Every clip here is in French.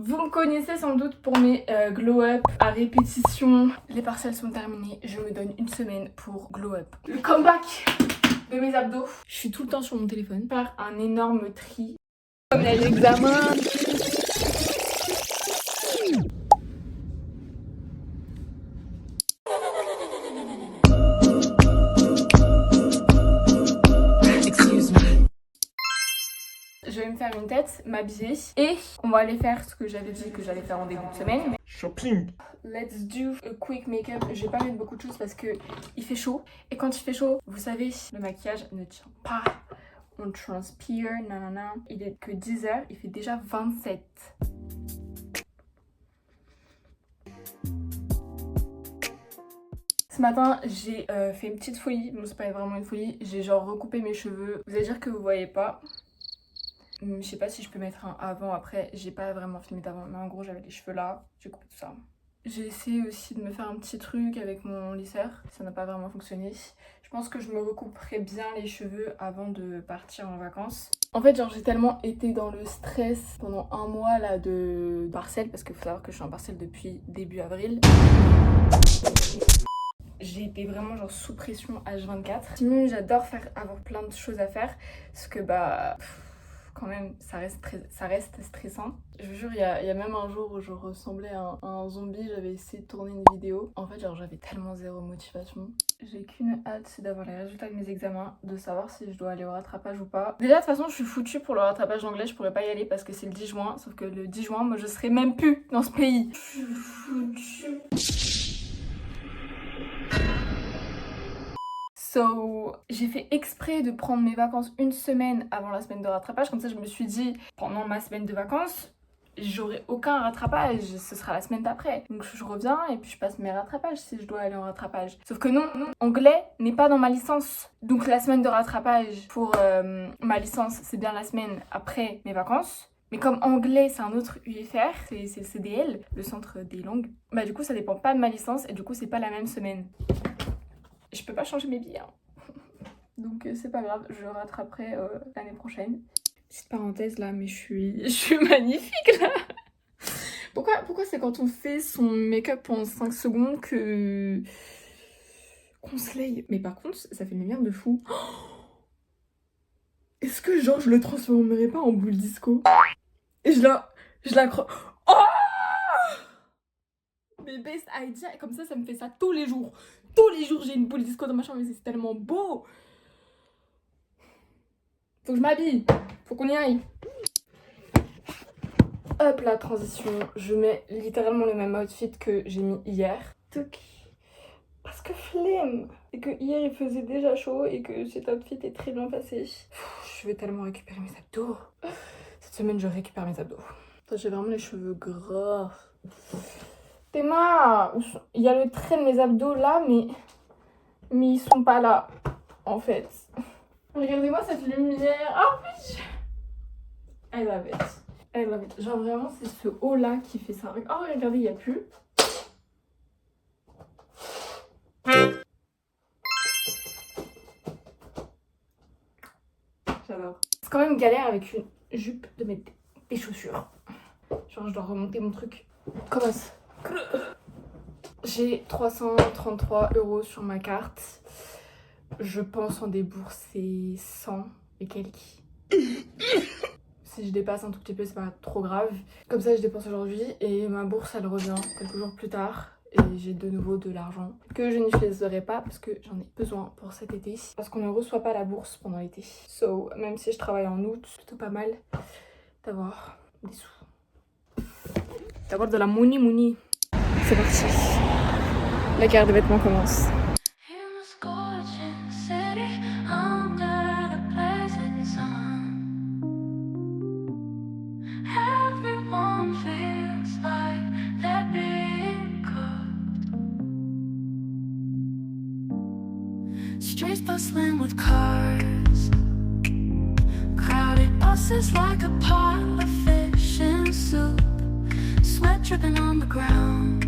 Vous me connaissez sans doute pour mes glow up à répétition. Les partiels sont terminés, je me donne une semaine pour glow up. Le comeback de mes abdos. Je suis tout le temps sur mon téléphone. Faire un énorme tri. Comme les examens. Je vais me faire une tête, m'habiller et on va aller faire ce que j'avais dit que j'allais faire en début de semaine. Shopping. Let's do a quick make-up. Je vais pas mettre beaucoup de choses parce que il fait chaud. Et quand il fait chaud, vous savez, le maquillage ne tient pas. On transpire, nanana. Il est que 10h, il fait déjà 27. Ce matin, j'ai fait une petite folie. Bon, c'est pas vraiment une folie. J'ai genre recoupé mes cheveux. Vous allez dire que vous voyez pas. Je sais pas si je peux mettre un avant, après, j'ai pas vraiment filmé d'avant, mais en gros j'avais les cheveux là, j'ai coupé tout ça. J'ai essayé aussi de me faire un petit truc avec mon lisseur, ça n'a pas vraiment fonctionné. Je pense que je me recouperai bien les cheveux avant de partir en vacances. En fait, genre j'ai tellement été dans le stress pendant un mois là de partiel, parce qu'il faut savoir que je suis en partiel depuis début avril. J'ai été vraiment genre sous pression H24. Sinon j'adore avoir plein de choses à faire, parce que bah... quand même, ça reste stressant. Je vous jure, il y a même un jour où je ressemblais à un zombie, j'avais essayé de tourner une vidéo. En fait, genre, j'avais tellement zéro motivation. J'ai qu'une hâte, c'est d'avoir les résultats de mes examens, de savoir si je dois aller au rattrapage ou pas. Déjà, de toute façon, je suis foutue pour le rattrapage d'anglais, je pourrais pas y aller parce que c'est le 10 juin. Sauf que le 10 juin, moi, je serai même plus dans ce pays. Je suis foutue. So, j'ai fait exprès de prendre mes vacances une semaine avant la semaine de rattrapage. Comme ça, je me suis dit, pendant ma semaine de vacances, j'aurai aucun rattrapage. Ce sera la semaine d'après. Donc, je reviens et puis je passe mes rattrapages si je dois aller en rattrapage. Sauf que non, anglais n'est pas dans ma licence. Donc, la semaine de rattrapage pour ma licence, c'est bien la semaine après mes vacances. Mais comme anglais, c'est un autre UFR, c'est le CDL, le centre des langues. Bah, du coup, ça dépend pas de ma licence et du coup, c'est pas la même semaine. Je peux pas changer mes billets, hein. Donc c'est pas grave, je rattraperai l'année prochaine. Petite parenthèse là, mais je suis magnifique là. Pourquoi c'est quand on fait son make-up en 5 secondes qu'on slay? Mais par contre, ça fait une lumière de fou. Est-ce que genre je le transformerai pas en boule disco? Et je la crois. Oh! Mes best idea, et comme ça me fait ça tous les jours. Tous les jours j'ai une boule disco dans ma chambre, mais c'est tellement beau. Faut que je m'habille, faut qu'on y aille. Hop, la transition, je mets littéralement le même outfit que j'ai mis hier. Parce que flemme. Et que hier il faisait déjà chaud et que cet outfit est très bien passé. Je vais tellement récupérer mes abdos. Cette semaine je récupère mes abdos. J'ai vraiment les cheveux gras. Théma, il y a le trait de mes abdos là, mais ils sont pas là, en fait. Regardez-moi cette lumière. Oh, bitch. I love it. I love it. Genre vraiment, c'est ce haut là qui fait ça. Oh, regardez, il n'y a plus. J'adore. C'est quand même galère avec une jupe de mettre des chaussures. Genre, je dois remonter mon truc. Commence. J'ai 333 € sur ma carte. Je pense en débourser 100 et quelques. Si je dépasse un tout petit peu, c'est pas trop grave. Comme ça, je dépense aujourd'hui et ma bourse, elle revient quelques jours plus tard. Et j'ai de nouveau de l'argent que je n'utiliserai pas parce que j'en ai besoin pour cet été. Parce qu'on ne reçoit pas la bourse pendant l'été. So, même si je travaille en août, c'est plutôt pas mal d'avoir des sous. D'avoir de la money. C'est parti. La guerre des vêtements commence. Streets bustling with cars, crowded buses like a pile of fish in soup, sweat dripping on the ground.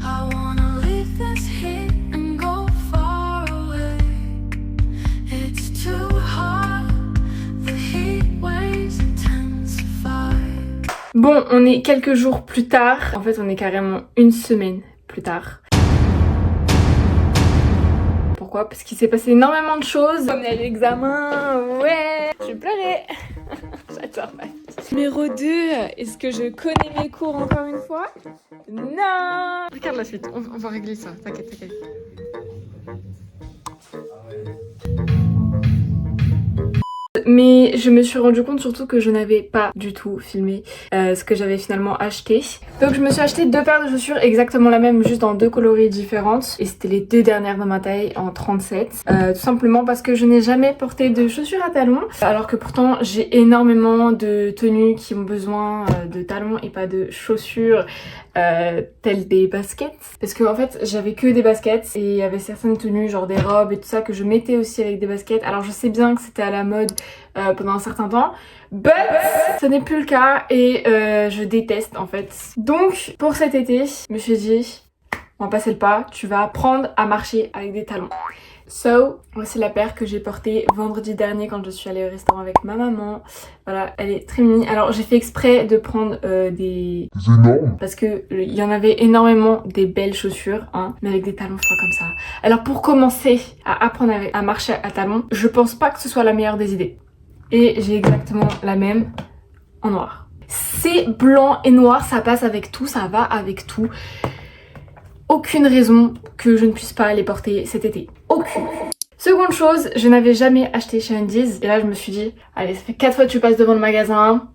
I wanna leave this heat and go far away. It's too hot, the heat waves intensify. Bon, on est quelques jours plus tard. En fait, on est carrément une semaine plus tard. Pourquoi? Parce qu'il s'est passé énormément de choses. On est à l'examen, ouais. Je pleurais. J'adore ma vie. Numéro 2, est-ce que je connais mes cours encore une fois? Non. Regarde la suite, on va régler ça, t'inquiète, t'inquiète. Mais je me suis rendu compte surtout que je n'avais pas du tout filmé ce que j'avais finalement acheté. Donc je me suis acheté 2 paires de chaussures exactement la même, juste dans 2 coloris différentes. Et c'était les 2 dernières de ma taille en 37. Tout simplement parce que je n'ai jamais porté de chaussures à talons. Alors que pourtant j'ai énormément de tenues qui ont besoin de talons et pas de chaussures. Telles des baskets, parce que en fait j'avais que des baskets et il y avait certaines tenues genre des robes et tout ça que je mettais aussi avec des baskets. Alors je sais bien que c'était à la mode pendant un certain temps, but ce n'est plus le cas et je déteste en fait. Donc pour cet été je me suis dit on va passer le pas, tu vas apprendre à marcher avec des talons. So, voici la paire que j'ai portée vendredi dernier quand je suis allée au restaurant avec ma maman. Voilà, elle est très mini. Alors j'ai fait exprès de prendre des énormes parce que il y en avait énormément des belles chaussures, hein, mais avec des talons froids comme ça. Alors pour commencer à apprendre à marcher à talons, je pense pas que ce soit la meilleure des idées. Et j'ai exactement la même en noir. C'est blanc et noir, ça passe avec tout, ça va avec tout. Aucune raison que je ne puisse pas les porter cet été. Aucune. Seconde chose, je n'avais jamais acheté chez Undies. Et là, je me suis dit, allez, ça fait 4 fois que tu passes devant le magasin.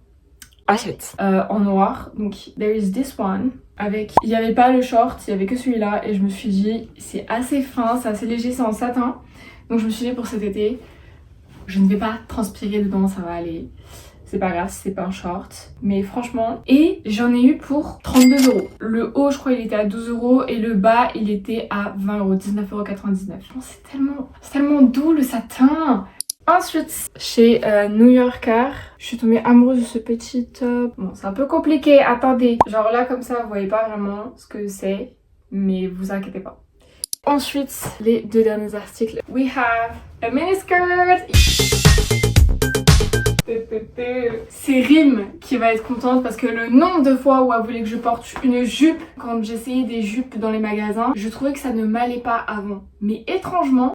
Achète. En noir. Donc, there is this one. Avec, il n'y avait pas le short, il n'y avait que celui-là. Et je me suis dit, c'est assez fin, c'est assez léger, c'est en satin. Donc, je me suis dit, pour cet été, je ne vais pas transpirer dedans, ça va aller. C'est pas grave, c'est pas un short. Mais franchement, et j'en ai eu pour 32 €. Le haut, je crois, il était à 12 € et le bas, il était à 20 €, 19,99 €. C'est tellement doux le satin. Ensuite, chez New Yorker, je suis tombée amoureuse de ce petit top. Bon, c'est un peu compliqué, attendez. Genre là, comme ça, vous voyez pas vraiment ce que c'est, mais vous inquiétez pas. Ensuite, les 2 derniers articles. We have a miniskirt. C'est Rim qui va être contente parce que le nombre de fois où elle voulait que je porte une jupe, quand j'essayais des jupes dans les magasins, je trouvais que ça ne m'allait pas avant. Mais étrangement,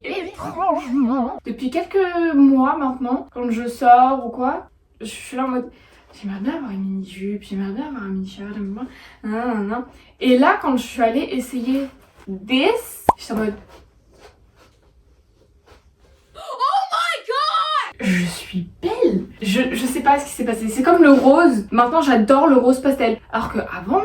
depuis quelques mois maintenant, quand je sors ou quoi, je suis là en mode j'aimerais bien avoir une mini-jupe, j'aimerais bien avoir un mini-shirt, et là quand je suis allée essayer this, j'étais en mode je suis belle. Je sais pas ce qui s'est passé. C'est comme le rose. Maintenant, j'adore le rose pastel. Alors qu'avant,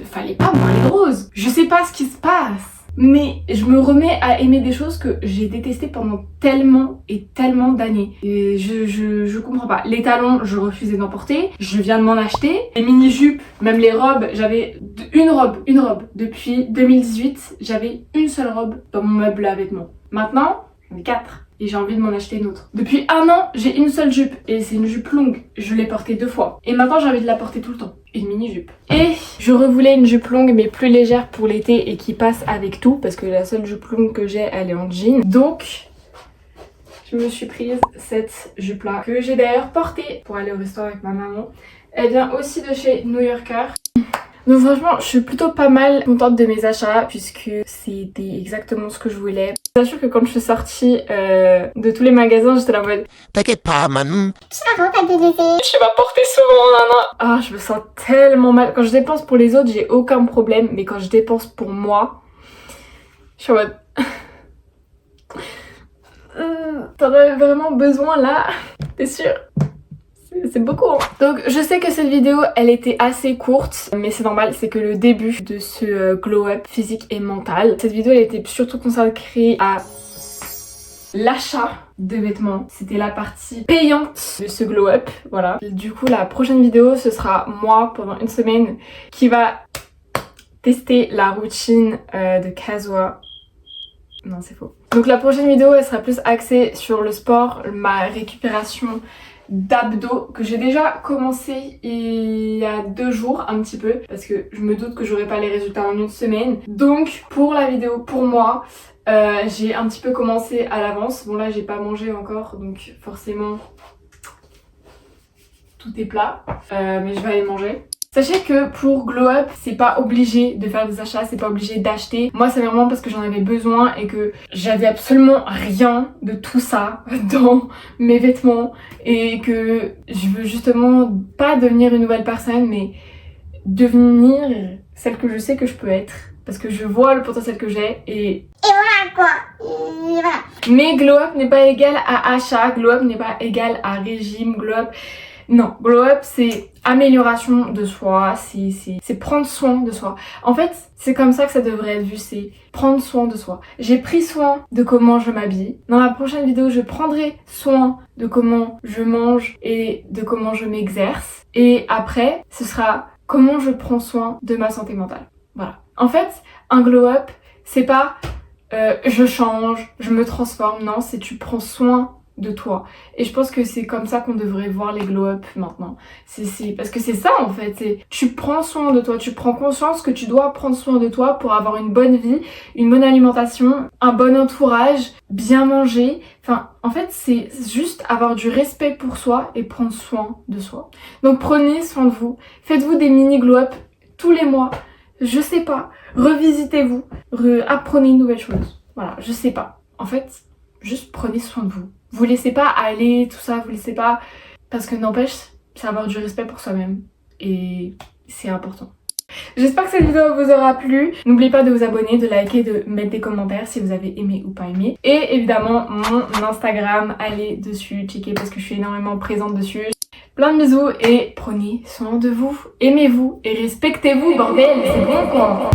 fallait pas me parler de rose. Je sais pas ce qui se passe. Mais je me remets à aimer des choses que j'ai détestées pendant tellement et tellement d'années. Et je comprends pas. Les talons, je refusais d'en porter. Je viens de m'en acheter. Les mini-jupes, même les robes, j'avais une robe. Depuis 2018, j'avais une seule robe dans mon meuble à vêtements. Maintenant, j'en ai 4. Et j'ai envie de m'en acheter une autre. Depuis 1 an, j'ai une seule jupe. Et c'est une jupe longue. Je l'ai portée 2 fois. Et maintenant, j'ai envie de la porter tout le temps. Une mini-jupe. Et je revoulais une jupe longue, mais plus légère pour l'été et qui passe avec tout. Parce que la seule jupe longue que j'ai, elle est en jean. Donc, je me suis prise cette jupe-là. Que j'ai d'ailleurs portée pour aller au restaurant avec ma maman. Elle vient aussi de chez New Yorker. Donc franchement, je suis plutôt pas mal contente de mes achats puisque c'était exactement ce que je voulais. Je t'assure que quand je suis sortie de tous les magasins, j'étais là en mode t'inquiète pas, Manon. je m'as porté souvent, nana. Ah, je me sens tellement mal. Quand je dépense pour les autres, j'ai aucun problème. Mais quand je dépense pour moi, je suis en mode t'en avais vraiment besoin là? T'es sûre? C'est beaucoup hein. Donc je sais que cette vidéo elle était assez courte, mais c'est normal, c'est que le début de ce glow up physique et mental. Cette vidéo elle était surtout consacrée à l'achat de vêtements. C'était la partie payante de ce glow up, voilà. Du coup la prochaine vidéo ce sera moi pendant une semaine qui va tester la routine de Kazoa. Non c'est faux. Donc la prochaine vidéo elle sera plus axée sur le sport, ma récupération d'abdos que j'ai déjà commencé il y a 2 jours un petit peu parce que je me doute que j'aurai pas les résultats en une semaine. Donc pour la vidéo pour moi j'ai un petit peu commencé à l'avance. Bon là j'ai pas mangé encore donc forcément tout est plat, mais je vais aller manger. Sachez que pour Glow Up, c'est pas obligé de faire des achats, c'est pas obligé d'acheter. Moi, c'est vraiment parce que j'en avais besoin et que j'avais absolument rien de tout ça dans mes vêtements et que je veux justement pas devenir une nouvelle personne, mais devenir celle que je sais que je peux être. Parce que je vois le potentiel que j'ai et voilà quoi. Et voilà. mais Glow Up n'est pas égal à achat, Glow Up n'est pas égal à régime, Glow Up... Non, Glow Up c'est amélioration de soi, c'est prendre soin de soi. En fait, c'est comme ça que ça devrait être vu, c'est prendre soin de soi. J'ai pris soin de comment je m'habille. Dans la prochaine vidéo, je prendrai soin de comment je mange et de comment je m'exerce. Et après, ce sera comment je prends soin de ma santé mentale. Voilà. En fait, un Glow Up, c'est pas je change, je me transforme. Non, c'est tu prends soin de toi. Et je pense que c'est comme ça qu'on devrait voir les Glow Up maintenant. Parce que c'est ça en fait, c'est tu prends soin de toi, tu prends conscience que tu dois prendre soin de toi pour avoir une bonne vie, une bonne alimentation, un bon entourage, bien manger. Enfin, en fait, c'est juste avoir du respect pour soi et prendre soin de soi. Donc prenez soin de vous. Faites-vous des mini Glow Up tous les mois. Je sais pas. Revisitez-vous. Apprenez une nouvelle chose. Voilà, je sais pas. En fait, juste prenez soin de vous. Vous laissez pas aller, tout ça, vous laissez pas... Parce que n'empêche, c'est avoir du respect pour soi-même. Et c'est important. J'espère que cette vidéo vous aura plu. N'oubliez pas de vous abonner, de liker, de mettre des commentaires si vous avez aimé ou pas aimé. Et évidemment, mon Instagram, allez dessus, checker parce que je suis énormément présente dessus. Plein de bisous et prenez soin de vous. Aimez-vous et respectez-vous, bordel, c'est bon quoi.